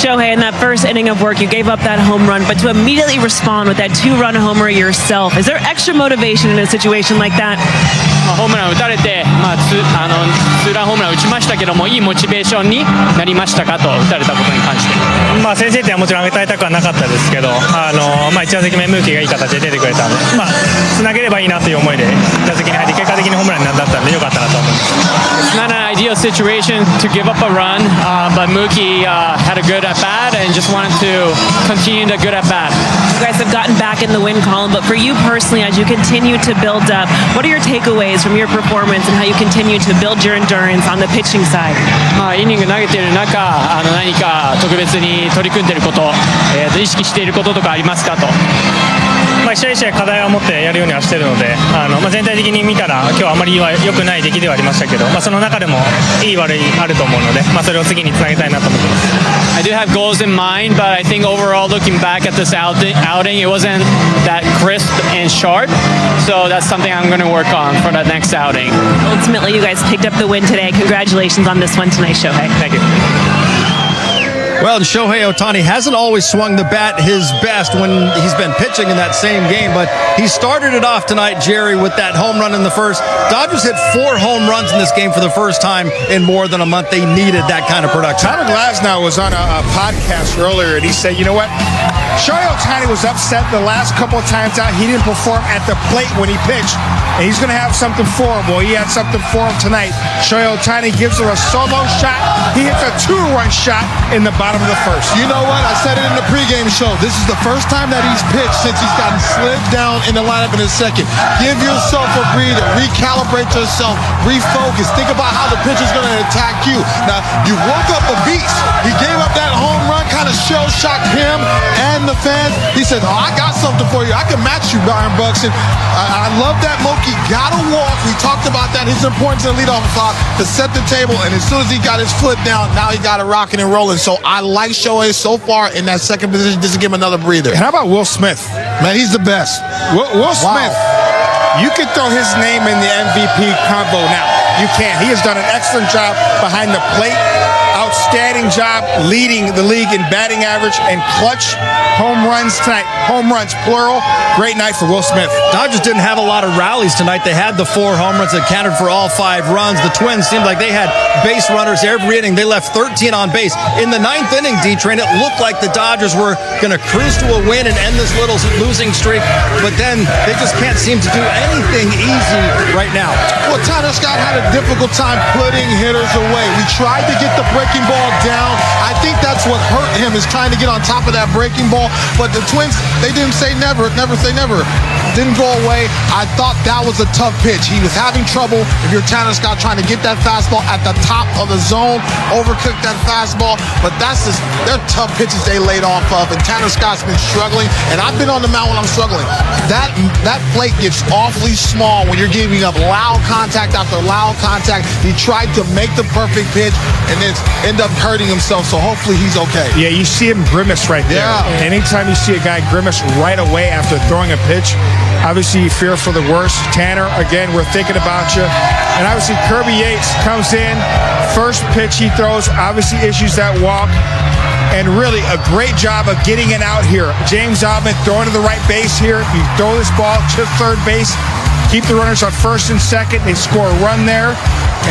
Shohei, in that first inning of work, you gave up that home run, but to immediately respond with that 2-run homer yourself, is there extra motivation in a situation like that? ホームラン打たれて、ツーランホームラン打ちましたけども、いいモチベーションになりましたかと、打たれたことに関して。先制点はもちろん上げたくはなかったですけど、1打席目、ムーキーがいい形で出てくれたので、つなげればいいなという思いで、打席に入って、結果的にホームランになったので、よかったなと思います。It's not an ideal situation to give up a run, but Mookie had a good at bat and just wanted to continue the good at bat. You guys have gotten back in the win column, but for you personally, as you continue to build up, what are your takeaways from your performance and how you continue to build your endurance on the pitching side? イニング投げている中、何か特別に取り組んでいること、意識していることとかありますかと。一試合一試合課題を持ってやるようにはしてるので、全体的に見たら今日はあまり良くない出来ではありましたけど、その中でもいい悪いあると思うので、それを次につなげたいなと思ってます。I do have goals in mind, but I think overall looking back at this outing, it wasn't that crisp and sharp, so that's something I'm going to work on for the next outing. Ultimately, you guys picked up the win today. Congratulations on this one tonight, Shohei. Thank you. Well, Shohei Ohtani hasn't always swung the bat his best when he's been pitching in that same game, but he started it off tonight, Jerry, with that home run in the first. Dodgers hit 4 home runs in this game for the first time in more than a month. They needed that kind of production. Tyler Glasnow was on a podcast earlier, and he said, you know what? Shohei Ohtani was upset the last couple of times out. He didn't perform at the plate when he pitched, and he's going to have something for him. Well, he had something for him tonight. Shohei Ohtani gives her a solo shot. He hits a 2-run shot in the bottom of the first. You know what? I said it in the pregame show. This is the first time that he's pitched since he's gotten slid down in the lineup in his second. Give yourself a breather. Recalibrate yourself. Refocus. Think about how the pitcher's going to attack you. Now, you woke up a beast. He gave up that home run, kind of shell-shocked him and the fans. He said, I got something for you. I can match you, Byron Buxton. I love that Mookie got to walk. We talked about that, his importance in the leadoff spot to set the table, and as soon as he got his foot down, now he got it rocking and rolling. So I like Shohei so far in that second position. Just to give him another breather. And how about Will Smith? Man, he's the best. Will Smith, you can throw his name in the MVP combo now. You can. He has done an excellent job behind the plate. Outstanding job leading the league in batting average and clutch home runs tonight. Home runs, plural. Great night for Will Smith. Dodgers didn't have a lot of rallies tonight. They had the 4 home runs that counted for all 5 runs. The Twins seemed like they had base runners every inning. They left 13 on base. In the 9th inning, D-Train, it looked like the Dodgers were going to cruise to a win and end this little losing streak, but then they just can't seem to do anything easy right now. Well, Tyler Scott had a difficult time putting hitters away. We tried to get the breaking ball down. I think that's what hurt him, is trying to get on top of that breaking ball. But the Twins, they didn't say never. Never say never. Didn't go away. I thought that was a tough pitch. He was having trouble, if you're Tanner Scott, trying to get that fastball at the top of the zone, overcook that fastball. But that's just, they're tough pitches they laid off of. And Tanner Scott's been struggling. And I've been on the mound when I'm struggling. That plate gets awfully small when you're giving up loud contact after loud contact. He tried to make the perfect pitch and then end up hurting himself. So hopefully he's okay. Yeah, you see him grimace right there. Yeah. Anytime you see a guy grimace right away after throwing a pitch, obviously you fear for the worst. Tanner, again, we're thinking about you. And obviously Kirby Yates comes in. First pitch he throws, obviously issues that walk. And really a great job of getting it out here. James Outman throwing to the right base here. You throw this ball to third base, keep the runners on first and second. They score a run there.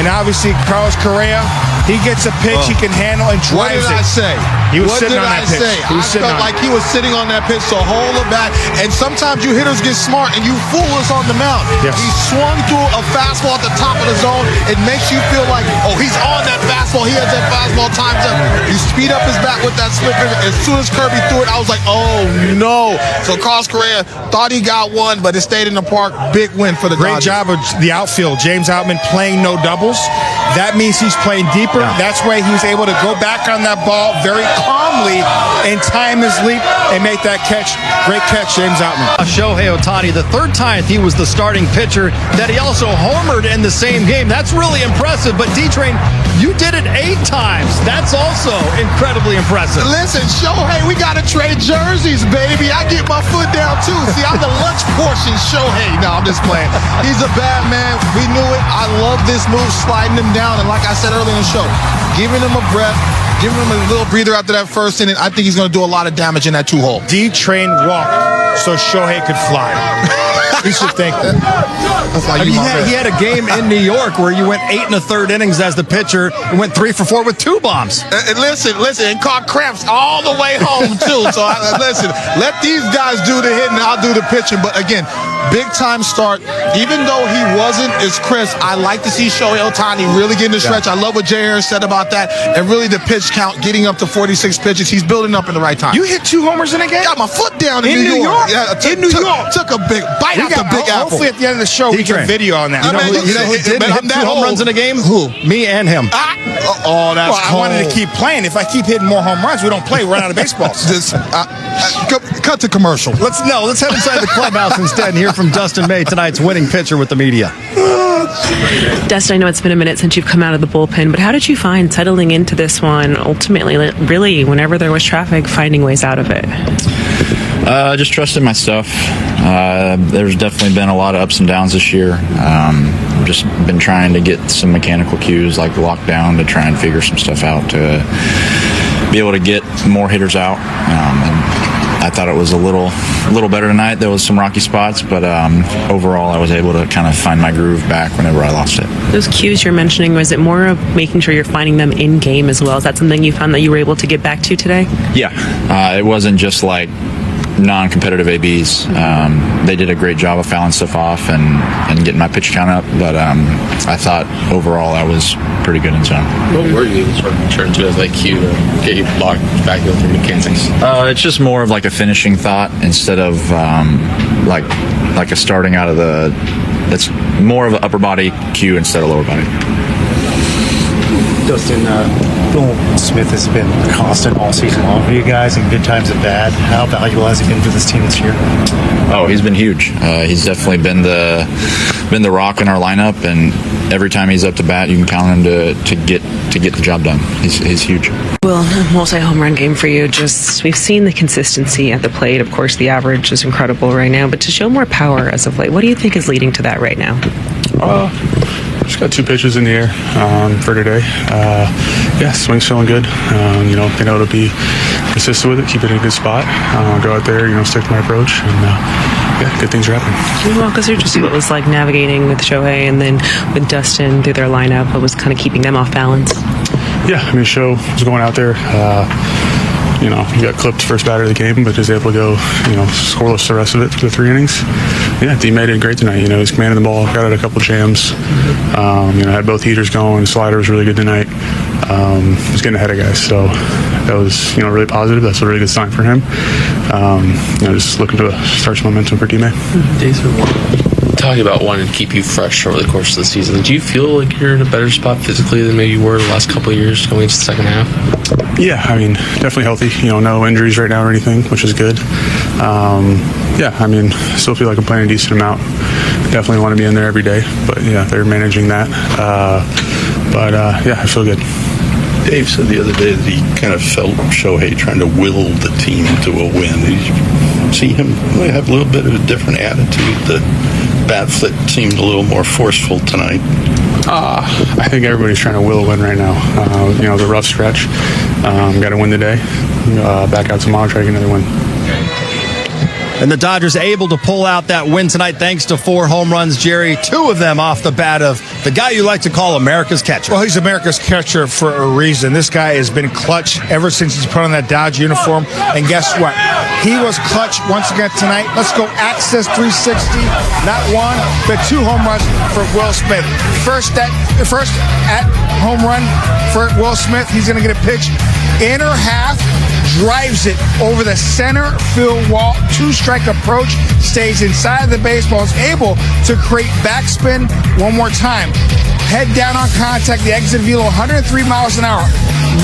And obviously Carlos Correa, he gets a pitch he can handle and drives it. What did I say? He was sitting on that pitch. I felt like he was sitting on that pitch, so hold it back. And sometimes you hitters get smart and you fool us on the mound. Yes. He swung through a fastball at the top of the zone. It makes you feel like, oh, he's on that fastball. He has that fastball, time's up. You speed up his bat with that slipper. As soon as Kirby threw it, I was like, oh, no. So Carlos Correa thought he got one, but it stayed in the park. Big win for the Dodgers. Great job of the outfield. James Outman playing no doubles. That means he's playing deeper. Yeah. That's why he was able to go back on that ball very calmly and time his leap and make that catch. Great catch, James Outman. Shohei Ohtani, the 3rd time he was the starting pitcher, that he also homered in the same game. That's really impressive. But D-Train, you did it 8 times. That's also incredibly impressive. Listen, Shohei, we got to trade jerseys, baby. I get my foot down, too. See, I'm the lunch portion Shohei. No, I'm just playing. He's a bad man. We knew it. I love this move, sliding him down. And like I said earlier in the show, giving him a breath, Giving him a little breather after that first inning. I think he's going to do a lot of damage in that 2-hole. D-Train walked so Shohei could fly. We should think that. That's like he had a game in New York where you went 8 1/3 innings as the pitcher and went 3 for 4 with 2 bombs. And listen, and caught cramps all the way home too. So listen, let these guys do the hitting, I'll do the pitching. But again, big time start. Even though he wasn't as crisp, I like to see Shohei Ohtani really getting the stretch. I love what Jay Harris said about that, and really the pitch count getting up to 46 pitches. He's building up in the right time. You hit 2 homers in a game? Got my foot down In New York? Yeah, In New York. Took a big bite out the big apple. Hopefully at the end of the show we get video on that. You know who didn't hit 2 home runs in a game? Who? Me and him. Oh, that's I wanted to keep playing. If I keep hitting more home runs, we don't play. We're run out of baseballs. Cut to commercial. Let's head inside the clubhouse instead and hear from Dustin May, tonight's winning pitcher with the media. Dustin, I know it's been a minute since you've come out of the bullpen, but how did you find settling into this one, ultimately, really, whenever there was traffic, finding ways out of it? Just trusting my stuff. There's definitely been a lot of ups and downs this year. Just been trying to get some mechanical cues like lockdown to try and figure some stuff out to be able to get more hitters out. And I thought it was a little better tonight. There was some rocky spots, but overall I was able to kind of find my groove back whenever I lost it. Those cues you're mentioning, was it more of making sure you're finding them in game as well? Is that something you found that you were able to get back to today? Yeah. It wasn't just like non-competitive ABs. They did a great job of fouling stuff off and getting my pitch count up, but I thought overall I was pretty good in zone. What were you sort of turn to as like cue to get you locked back with your mechanics? It's just more of like a finishing thought instead of like a starting out of the. It's more of an upper body cue instead of lower body. Dustin, Bill Smith has been constant all season long for you guys, in good times and bad. How valuable has he been for this team this year? Oh, he's been huge. He's definitely been the rock in our lineup, and every time he's up to bat, you can count on him to get the job done. He's huge. Well, a multi-home run game for you. Just we've seen the consistency at the plate. Of course, the average is incredible right now, but to show more power as of late, what do you think is leading to that right now? Just got 2 pitches in the air for today. Swing's feeling good. Being able to be consistent with it, keep it in a good spot. Go out there, stick to my approach, and good things are happening. Can you walk us through just what it was like navigating with Shohei and then with Dustin through their lineup? What was kind of keeping them off balance? Show was going out there. He got clipped first batter of the game, but was able to go, scoreless the rest of it for the 3 innings. D-May did great tonight. He's commanding the ball, got out a couple jams. Had both heaters going. Slider was really good tonight. He's getting ahead of guys, so that was, really positive. That's a really good sign for him. Just looking to start some momentum for D-May. Talking about wanting to keep you fresh over the course of the season, do you feel like you're in a better spot physically than maybe you were the last couple of years going into the second half? Yeah, definitely healthy. No injuries right now or anything, which is good. Still feel like I'm playing a decent amount. Definitely want to be in there every day, but they're managing that. I feel good. Dave said the other day that he kind of felt Shohei trying to will the team to a win. Did you see him have a little bit of a different attitude? The bat flip seemed a little more forceful tonight. I think everybody's trying to will a win right now. The rough stretch. Got to win today. Back out tomorrow, try to get another win. And the Dodgers able to pull out that win tonight thanks to 4 home runs, Jerry. 2 of them off the bat of the guy you like to call America's catcher. Well, he's America's catcher for a reason. This guy has been clutch ever since he's put on that Dodger uniform. And guess what? He was clutch once again tonight. Let's go Access 360. Not 1, but 2 home runs for Will Smith. First at home run for Will Smith. He's going to get a pitch. Inner half. Drives it over the center field wall. 2-strike approach. Stays inside the baseball. Is able to create backspin one more time. Head down on contact. The exit velo 103 miles an hour.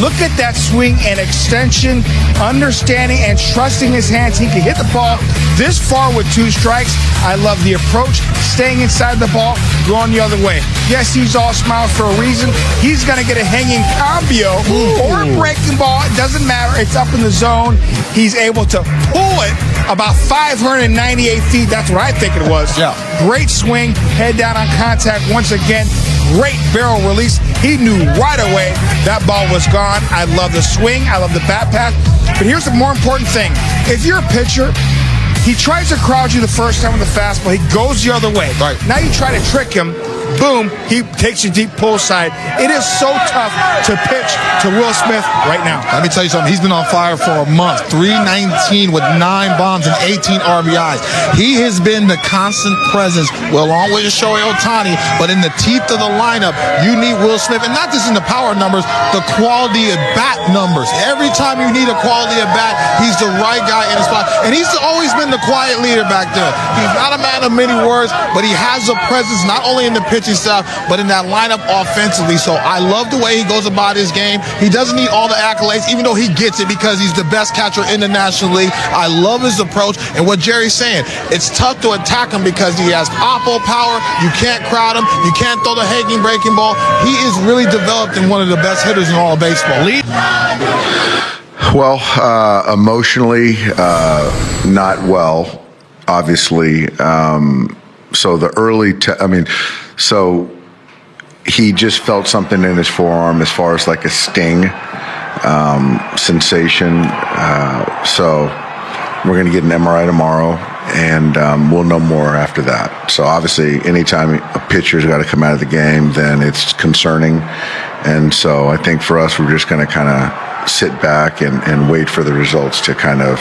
Look at that swing and extension. Understanding and trusting his hands. He can hit the ball this far with 2 strikes. I love the approach. Staying inside the ball. Going the other way. Yes, he's all smiles for a reason. He's going to get a hanging cambio or a breaking ball. It doesn't matter. It's up in the zone. He's able to pull it about 598 feet. That's what I think it was. Yeah. Great swing. Head down on contact once again. Great barrel release. He knew right away that ball was gone. on. I love the swing. I love the bat path. But here's the more important thing. If you're a pitcher, he tries to crowd you the first time with the fastball. He goes the other way. Right. Now you try to trick him. Boom, he takes you deep pull side. It is so tough to pitch to Will Smith right now. Let me tell you something. He's been on fire for a month. 319 with 9 bombs and 18 RBIs. He has been the constant presence, well, along with Shohei Ohtani, but in the teeth of the lineup, you need Will Smith. And not just in the power numbers, the quality of bat numbers. Every time you need a quality of bat, he's the right guy in the spot. And he's always been the quiet leader back there. He's not a man of many words, but he has a presence not only in the pitching staff, but in that lineup offensively. So I love the way he goes about his game. He doesn't need all the accolades, even though he gets it because he's the best catcher in the National League. I love his approach. And what Jerry's saying, it's tough to attack him because he has oppo power. You can't crowd him. You can't throw the hanging breaking ball. He is really developed in one of the best hitters in all of baseball. Well, emotionally, not well, obviously. So the early, so he just felt something in his forearm as far as like a sting sensation. So we're going to get an MRI tomorrow, and we'll know more after that. So obviously, anytime a pitcher's got to come out of the game, then it's concerning. And so I think for us, we're just going to kind of sit back and wait for the results to kind of,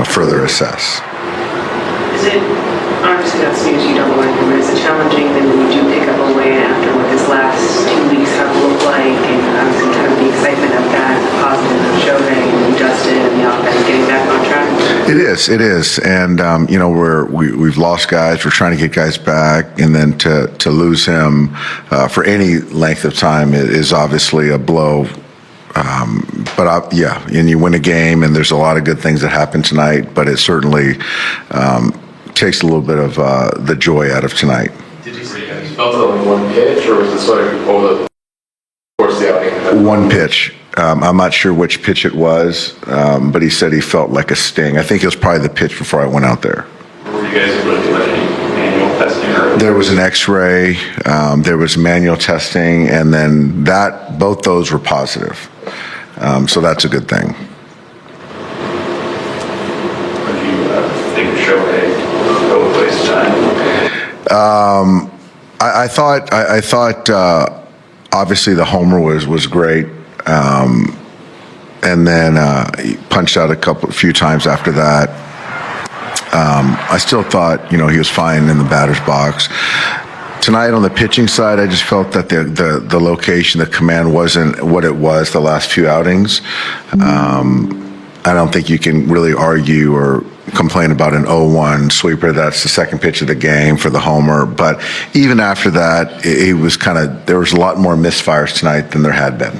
further assess. Is it, obviously that's news you don't like, but is it challenging then when you do pick up a win after what this last 2 weeks have looked like, and obviously kind of the excitement of that, positive of Shohei and Dustin and the offense getting back on track? It is. And, we've lost guys. We're trying to get guys back. And then to lose him for any length of time is obviously a blow. And you win a game, and there's a lot of good things that happen tonight, but it certainly takes a little bit of the joy out of tonight. Did you say you felt it on one pitch, or was it sort of over the course of the outing? One pitch. I'm not sure which pitch it was, but he said he felt like a sting. I think it was probably the pitch before I went out there. Were you guys able to do any manual testing? There was an X-ray, there was manual testing, and then both those were positive. So that's a good thing. What do you think of Shohei both ways tonight? I thought obviously the homer was great, and then he punched out a few times after that. I still thought he was fine in the batter's box. Tonight on the pitching side, I just felt that the location, the command wasn't what it was the last few outings. I don't think you can really argue or complain about an 0-1 sweeper. That's the second pitch of the game for the homer. But even after that, it was there was a lot more misfires tonight than there had been.